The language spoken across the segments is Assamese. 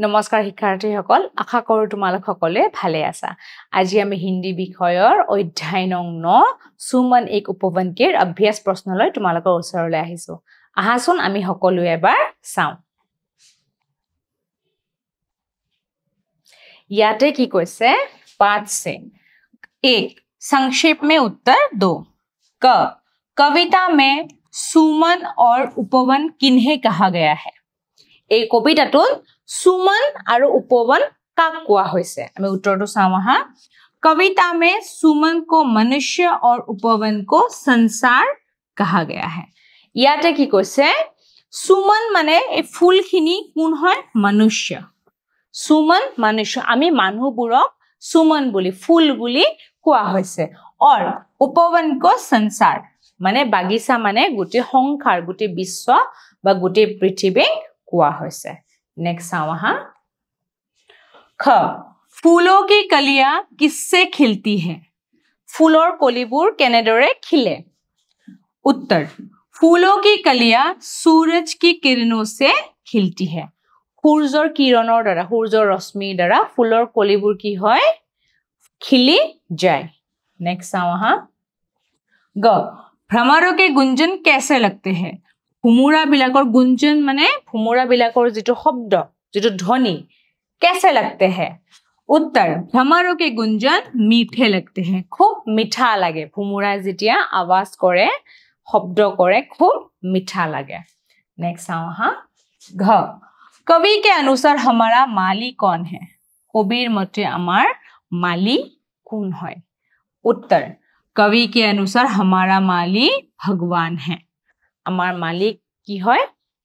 নমস্কাৰ শিক্ষাৰ্থীসকল আশা কৰো তোমালোক সকলে ভালে আছা আজি আমি হিন্দী বিষয়ৰ অধ্যায় নং 9 সুমন এক উপবনকেৰ অভ্যাস প্ৰশ্নলৈ তোমালোকৰ ওচৰলৈ আহিছো আহাচোন আমি সকলো এবাৰ চাও ইয়াতে কি কৈছে पाठ से एक संक्षेप में उत्तर दो क कविता में सुमन और उपवन किन्हें कहा गया है এই কবিতাটোত सुमन और उपवन काक कोआ होइसे আমি উত্তৰটো চাও আহা कविता में सुमन को मनुष्य और उपवन को संसार कहा गया है ইয়াতে কি কৈছে सुमन माने এই ফুলখিনি কোন হয় মনুষ্য सुमन मनुष्य আমি মানুহবোৰক सुमन बोली फूल बोली कोआ होइसे और उपवन को संसार माने बागिचा माने गुटे संसार गुटे विश्व बा गुटे पृथ्वी कोआ होइसे नेक्स्ट आवा ख फूलों की कलियां किससे खिलती है फूलोर कलिबुर केनेदरे खिले उत्तर फूलों की कलियां सूरज की किरणों से खिलती है सूर्यर किरणर द्वारा सूर्यर रश्मिर द्वारा फूलोर कलिबुर की হয় खिली जाए नेक्स्ट आवा ग भ्रमरों के गुंजन कैसे लगते हैं भुमुरा बिलाकर गुंजन माने भुमुरा बिलाकर जितो शब्द जितो ध्वनि कैसे लगते हैं उत्तर भ्रमरों के गुंजन मीठे लगते हैं खूब मीठा लगे भुमुरा जितिया आवाज करे शब्द करे खूब मीठा लगे नेक्स्ट आवा घ कवि के अनुसार हमारा माली कौन है कविर मते हमार माली कौन है उत्तर कवि के अनुसार हमारा माली भगवान है हमार मालिक की है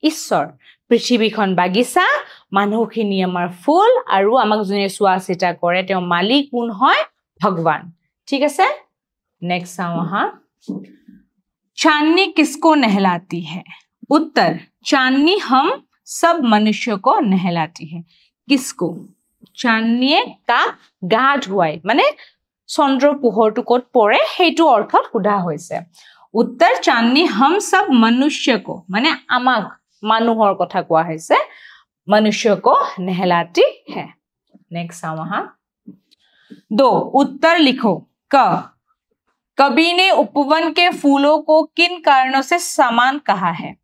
ईश्वर पृथ्वीखन बागिचा मानुखिनी हमार फूल और आमाक जने सुआ सिटा करे ते मालिक कौन है भगवान ठीक है नेक्स्ट आवा चांदनी किसको नहलाती है उत्तर चांदनी हम सब मनुष्य को नहलाती है किसको चांदनीये का गा धुआई माने चंद्र पोहरटु कत परे हेतु अर्थत सुधा होइसे उत्तर चांदनी हम सब मनुष्य को माने आमाक मानुहर कथा कोआ होइसे मनुष्य को नहलाती है नेक्स्ट आवा दो उत्तर लिखो क कवि ने उपवन के फूलों को किन कारणों से समान कहा है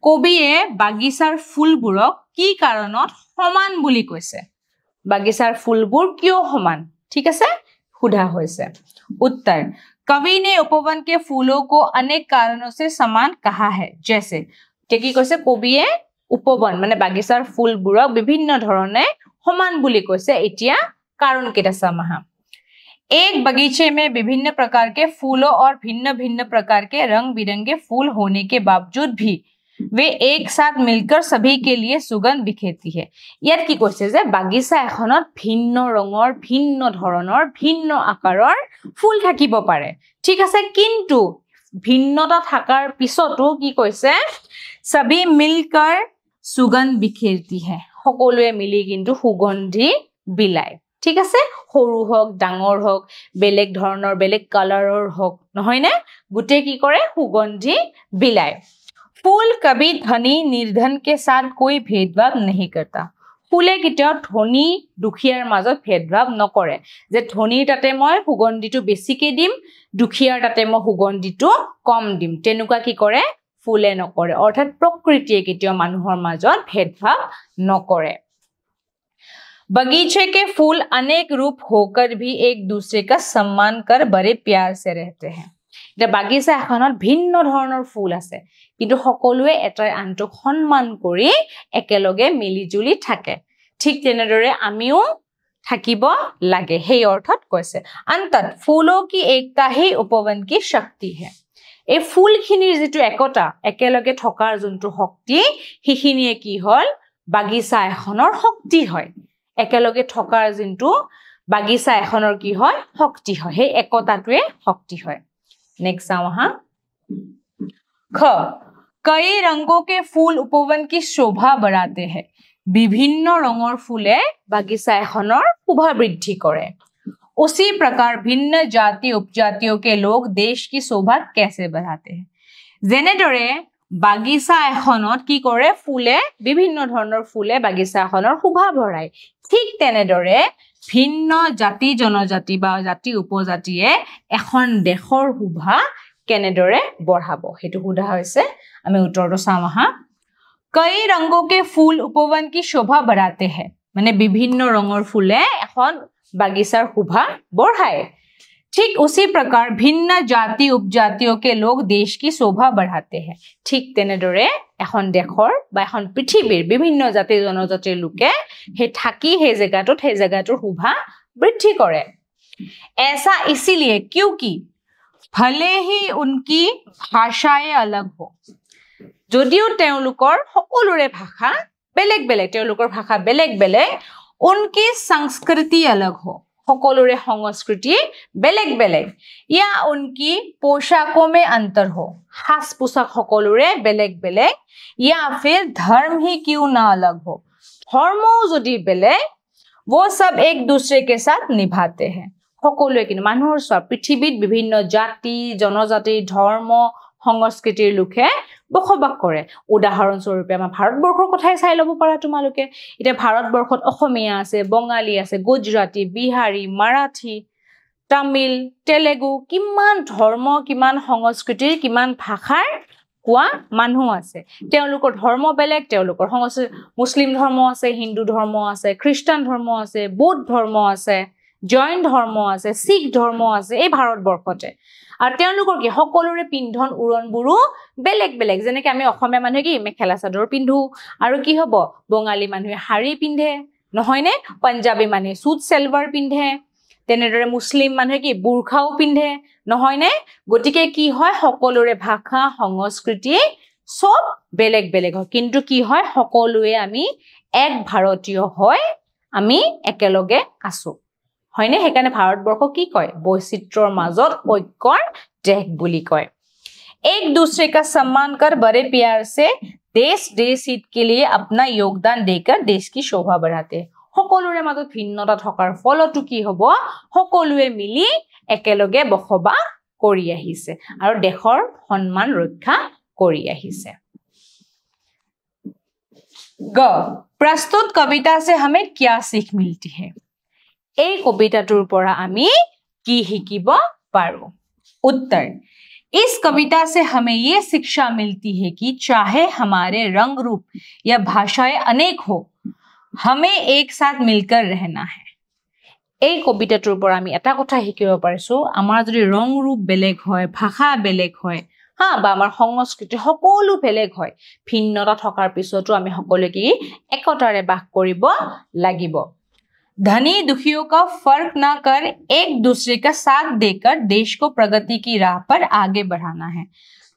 कविये बागिचार फूलबुरक की कारणत समान बुली কৈছে बागिचार फूलबुर कियो समान ठीक है सुधा होइसे उत्तर कवि ने उपवन के फूलों को अनेक कारणों से समान कहा है जैसे की কৈছে कविये उपवन माने बागिचार फूलबुरक विभिन्न धरणे समान बुली কৈছে एटिया कारण केटा समाहा एक बगीचे में विभिन्न प्रकार के फूलों और भिन्न-भिन्न प्रकार के रंग-बिरंगे फूल होने के बावजूद भी वे एक साथ मिलकर सभी के लिए सुगंध बिखेरती है यार की কৈছে যে বাগিচা এখনত ভিন্ন ৰঙৰ ভিন্ন ধৰণৰ ভিন্ন আকাৰৰ ফুল থাকিব পাৰে ঠিক আছে কিন্তু ভিন্নতা থাকাৰ পিছতো কি কৈছে सभी मिलकर सुगंध बिखेरती है সকলোৱে মিলি কিন্তু সুগন্ধি বিলায় ঠিক আছে সৰু হক ডাঙৰ হক বেলেগ ধৰণৰ বেলেগ কালাৰৰ হক নহয় না গুটে কি কৰে সুগন্ধি বিলায় फूल कभी धनी निर्धन के साथ कोई भेदभाव नहीं करता फूले कितेও धनी दुखियार মাজত भेदभाव नकरे जे धनीर ताते মই সুগন্ধিটো বেছিকে দিম দুখিয়াৰ তাতে মই সুগন্ধিটো কম দিম তেনুকা কি কৰে फूले नकरे अर्थात प्रकृतिये कितेও মানুহৰ মাজত भेदभाव नकरे बगीचे के फूल अनेक रूप होकर भी एक दूसरे का सम्मान कर बड़े प्यार से रहते हैं बागिचा एखনত भिन्न धৰণৰ ফুল আছে কিন্তু সকলোৱে এটাই আনটোক সন্মান কৰি একেলগে মিলিজুলি থাকে ঠিক তেনেদৰে আমিও থাকিব লাগে সেই অर्थত কৈছে अंतत फूलों की एकता ही उपवन की शक्ति है এই ফুলখিনিৰ যেটো একতা একেলগে থকাৰ জন্তু শক্তি হিখিনিয়ে কি হল বাগিচা এখনৰ শক্তি হয় একেলগে থকাৰ জন্তু বাগিচা এখনৰ কি হয় শক্তি হয় সেই একতাটোৱে শক্তি হয় नेक्स्ट आवा ख कई रंगों के फूल उपवन की शोभा बढ़ाते हैं विभिन्न रंगर फूले बागिचा एखনৰ शोभा वृद्धि करे उसी प्रकार भिन्न जाति उपजातियों के लोग देश की शोभा कैसे बढ़ाते हैं जेनेदरे বাগিচা এখনত কি কৰে ফুলে বিভিন্ন ধৰণৰ ফুলে বাগিচা এখনৰ শোভা বঢ়ায় ঠিক তেনেদৰে ভিন্ন জাতি জনজাতি বা জাতি উপজাতিয়ে এখন দেশৰ শোভা কেনেদৰে বঢ়াব হেতু সোধা হৈছে আমি উত্তৰটো চাম আহা कई रंगों के फूल उपवन की शोभा बढ़ाते हैं माने विभिन्न रंगोर फूले এখন বাগিচাৰ শোভা বঢ়ায় ठीक उसी प्रकार भिन्न जाति उपजातियों के लोग देश की शोभा बढ़ाते हैं ठीक तेनेदरे এখন দেশৰ বা এখন পৃথিৱীৰ বিভিন্ন জাতি জনজাতিৰ লোকে হে থাকি হে জায়গাটোৰ শোভা বৃদ্ধি কৰে ऐसा इसीलिए क्योंकि भले ही उनकी भाषाएं अलग हो যদিও তেওঁলোকৰ সকলোৰে ভাষা বেলেগ বেলেগ তেওঁলোকৰ ভাষা বেলেগ বেলেগ उनकी संस्कृति अलग हो সকলোৰে সংস্কৃতি বেলেগ বেলেগ या उनकी पोशाकों में अंतर हो हास पोशाक সকলোৰে বেলেগ বেলেগ या फिर धर्म ही क्यों ना अलग हो धर्मो যদি বেলেগ वो सब एक दूसरे के साथ निभाते हैं সকলোৱে কিন্তু মানুহৰ সব পৃথিৱীত বিভিন্ন জাতি জনজাতি ধৰ্ম সংস্কৃতিৰ লোকে বসবাস কৰে উদাহৰণ স্বৰূপে আমাৰ ভাৰতবৰ্ষৰ কথাই চাই লব পাৰা তোমালোকে এটা ভাৰতবৰ্ষত অসমীয়া আছে বঙালী আছে গুজৰাটী বিহাৰী মাৰাঠী তামিল তেলেগু কিমান ধৰ্ম কিমান সংস্কৃতিৰ কিমান ভাষাৰ কোৱা মানুহ আছে তেওঁলোকৰ ধৰ্ম বেলেগ তেওঁলোকৰ সংস্কৃতি মুছলিম ধৰ্ম আছে হিন্দু ধৰ্ম আছে খ্ৰীষ্টান ধৰ্ম আছে বৌদ্ধ ধৰ্ম আছে জৈন ধৰ্ম আছে শিখ ধৰ্ম আছে এই ভাৰতবৰ্ষতে আৰু তেওঁলোকৰ কি সকলোৰে পিন্ধন উৰণবোৰো বেলেগ বেলেগ যেনেকৈ আমি অসমীয়া মানুহে কি মেখেলা চাদৰ পিন্ধো আৰু কি হ'ব বঙালী মানুহে শাৰী পিন্ধে নহয়নে পাঞ্জাবী মানুহে সুট সালৱাৰ পিন্ধে তেনেদৰে মুছলিম মানুহে কি বুৰখাও পিন্ধে নহয়নে গতিকে কি হয় সকলোৰে ভাষা সংস্কৃতি সব বেলেগ বেলেগ হয় কিন্তু কি হয় সকলোৱে আমি এক ভাৰতীয় হয় আমি একেলগে আছো হয়নে হেকানে ভাৰতবৰ্ষ কি কয় বৈচিত্ৰৰ মাজত ঐক্যৰ দেশ বুলি কয় एक दूसरे का सम्मान कर बड़े प्यार से देश हित के लिए अपना योगदान देकर देश की शोभा बढ़ाते সকলোৰে মাজত ভিন্নতা থকাৰ ফলটো কি হ'ব সকলোৱে মিলি একেলগে বসবাস কৰি আহিছে আৰু দেশৰ সন্মান ৰক্ষা কৰি আহিছে গ प्रस्तुत कविता से हमें क्या सीख मिलती है এই কবিতাটোৰ পৰা আমি কি শিকিব পাৰো उत्तर इस कविता से हमें ये शिक्षा मिलती है कि चाहे हमारे रंग रूप या भाषाएं अनेक हो हमें एक साथ मिलकर रहना है এই কবিতাটোৰ পৰা আমি এটা কথা শিকিব পাৰিছো আমাৰ যদি ৰং ৰূপ বেলেগ হয় ভাষা বেলেগ হয় বা আমাৰ সংস্কৃতি সকলো বেলেগ হয় ভিন্নতা থকাৰ পিছতো আমি সকলোৱে কি একতাৰে বাস কৰিব লাগিব धनी दुखियों का फर्क ना कर एक दूसरे का साथ देकर देश को प्रगति की राह पर आगे बढ़ाना है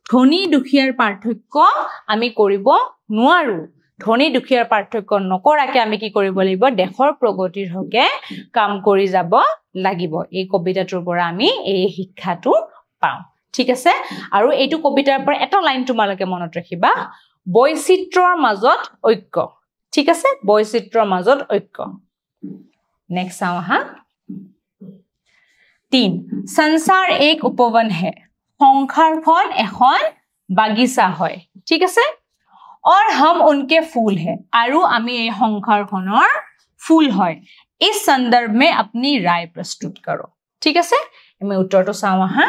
धनी दुखियार पार्थक्य आमी करिब नुवारो धनी दुखियार पार्थक्य नकराके आमी की करिब লাগিব देशर प्रगतिर हके काम करि যাব লাগিব এই কবিতাটোৰ পৰা আমি এই শিক্ষাটো পাওঁ ঠিক আছে আৰু এইটো কবিতাৰ পৰা এটা লাইন তোমালোকে মনত ৰাখিবা বৈচিত্ৰৰ মাজত ঐক্য ঠিক আছে বৈচিত্ৰৰ মাজত ঐক্য नेक्स्ट आवा 3 संसार एक उपवन है সংসাৰখন এখন বাগিচা হয় ঠিক আছে और हम उनके फूल है আৰু আমি এই সংসাৰখনৰ ফুল হয় इस संदर्भ में अपनी राय प्रस्तुत करो ठीक আছে আমি উত্তৰটো চাও আহা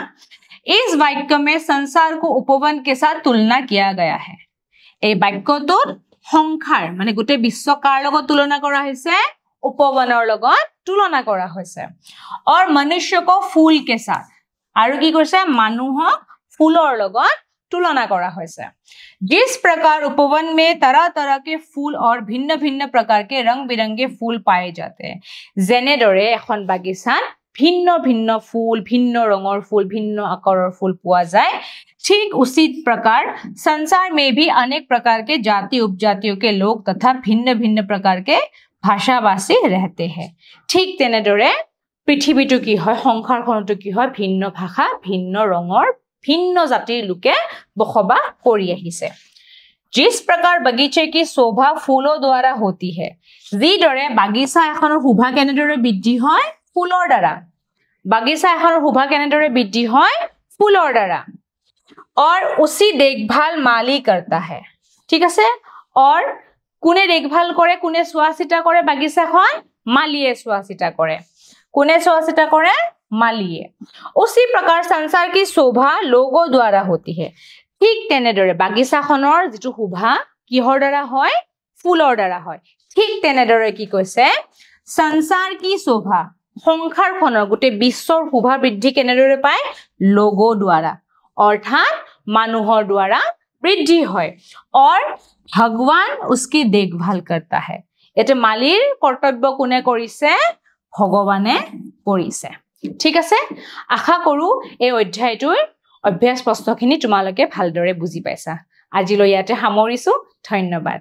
इस वाक्य में संसार को उपवन के साथ तुलना किया गया है এই বাক্যটোত সংসাৰ মানে গোটেই বিশ্ব কাৰ লগত তুলনা কৰা হৈছে उपवনৰ লগত তুলনা কৰা হৈছে और मनुष्य को फूल के साथ আৰু কি কৈছে মানুহক ফুলৰ লগত তুলনা কৰা হৈছে जिस प्रकार उपवन में तरह तरह के फूल और भिन्न भिन्न प्रकार के रंग बिरंगे फूल पाए जाते हैं जेनेदरे এখন বাগিচাত ভিন্ন ভিন্ন ফুল ভিন্ন ৰঙৰ ফুল ভিন্ন আকাৰৰ ফুল পোৱা যায় ठीक उसी प्रकार संसार में भी अनेक प्रकार के जाति उपजातियों के लोग तथा भिन्न भिन्न प्रकार के भाषावासी रहते हैं ठीक तेनेदरे पृथ्वीটো কি হয় সংসাৰখনটো কি হয় ভিন্ন ভাষা ভিন্ন ৰঙৰ ভিন্ন জাতিৰ লোকে বসবাস কৰি আহিছে जिस प्रकार बगीचे की शोभा फूलों द्वारा होती है যিদৰে বাগিচা এখনৰ শোভা কেনেদৰে বৃদ্ধি হয় ফুলৰ দ্বাৰা বাগিচা এখনৰ শোভা কেনেদৰে বৃদ্ধি হয় ফুলৰ দ্বাৰা और उसी देखभाल माली करता है ঠিক আছে और কোনে देखभाल কৰে কোনে চোৱা চিতা কৰে বাগিচাখন মালিয়ে চোৱা চিতা কৰে কোনে চোৱা চিতা কৰে मालिए उसी प्रकार संसार की शोभा लोगों द्वारा होती है ठीक तेनेदरे बागिचाखনৰ যেটো শোভা কিহৰ দ্বাৰা হয় ফুলৰ দ্বাৰা হয় ঠিক তেনেদৰে কি কৈছে संसार की शोभा সংসাৰখনৰ গোটে বিশ্বৰ শোভা বৃদ্ধি কেনেদৰে পায় लोगों द्वारा अर्थात মানুহৰ द्वारा বৃদ্ধি হয় और भगवान उसकी देखभाल करता है এতে মালিৰ কৰ্তব্য কোনে কৰিছে ভগৱানে কৰিছে ঠিক আছে আশা কৰো এই অধ্যায়টোৰ অভ্যাস প্ৰশ্নখিনি তোমালোকে ভালদৰে বুজি পাইছা আজিলৈ ইয়াতে সামৰিছো ধন্যবাদ